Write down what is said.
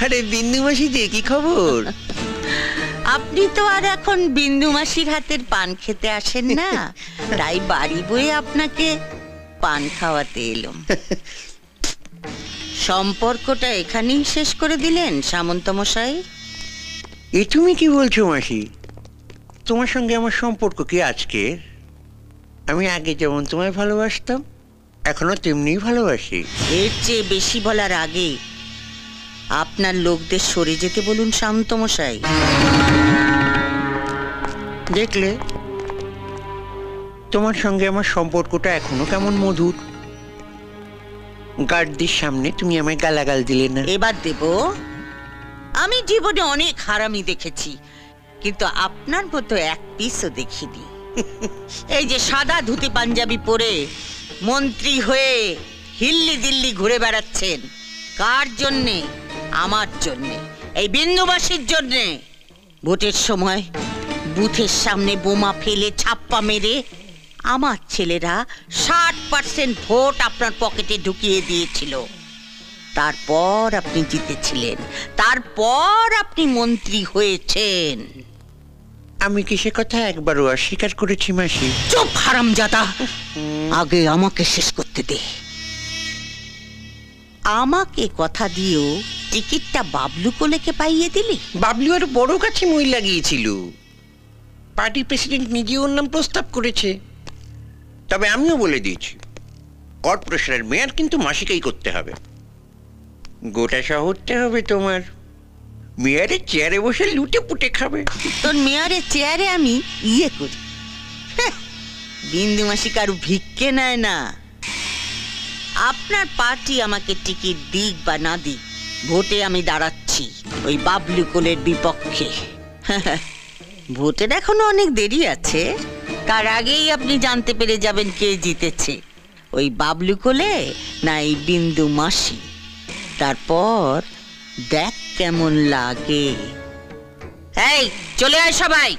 আরে বিন্দু মাসি যে কি খবর? আপনি তো আর এখন বিন্দু মাসির হাতের পান খেতে আসেন না, তাই বাড়ি বয়ে আপনাকে পান খাওয়াতে এলাম। সম্পর্কটা এখানেই শেষ করে দিলেন সামন্ত মশাই? এ তুমি কি বলছো মাসি? তোমার সঙ্গে আমার সম্পর্ক কি আজকের? আমি আগে যেমন তোমায় ভালোবাসতাম এখনো তেমনি ভালোবাসি। এর চেয়ে বেশি বলার আগে আপনার লোকদের সরে যেতে বলুন সামন্ত মশাই। দেখলে তোমার সঙ্গে আমার সম্পর্কটা এখনো কেমন মধুর। গার্ডদের সামনে তুমি আমায় গালাগাল দিলে না। এবার দেব। আমি জীবনে অনেক হারামি দেখেছি, কিন্তু আপনার মতো এক পিসও দেখিনি। এই যে সাদা ধুতি পাঞ্জাবি পরে মন্ত্রী হয়ে হিল্লি দিল্লি ঘুরে বেড়াচ্ছেন, কার জন্যে? আমার জন্যে, এই বিন্দুবাসীর জন্যে। ভোটের সময় বুথের সামনে বোমা ফেলে ছাপ্পা মেরে আমার ছেলেরা 60% ভোট আপনার পকেটে ঢুকিয়ে দিয়েছিল। তারপর আপনি জিতেছিলেন, তারপর আপনি মন্ত্রী হয়েছেন। আমি কি সে কথা একবারও অস্বীকার করেছি মাসি? চুপ হারামজাদা, আগে আমাকে শেষ করতে দে। আমাকে কথা দিয়েও টিকিটটা বাবলু কোলেকে পাইয়ে দিলি। বাবলু আর বড় কাছে মই লাগিয়েছিল। পার্টি প্রেসিডেন্ট নিজে ওর নাম প্রস্তাব করেছে। তবে আমিও বলে দিয়েছি, কর্পোরেশনের মেয়র কিন্তু মাসিকেই করতে হবে। গোটা শহরটা হবে তোমার। মেয়রের চেয়ারে বসে লুটে পুটে খাবে। তোর মেয়রের চেয়ারে আমি ইয়ে করি। বিন্দু মাসি কারু ভিক্ষে নেয় না। আপনার পার্টি আমাকে টিকিট দিক বা না দিক, ভোটে আমি দাঁড়াচ্ছি ওই বাবলু কোলের বিপক্ষে। ভোটের এখনো অনেক দেরি আছে, তার আগেই আপনি জানতে পেরে যাবেন কে জিতেছে, ওই বাবলু কোলে না এই বিন্দু মাসি। তারপর দেখ কেমন লাগে। এই চলে আয় সবাই।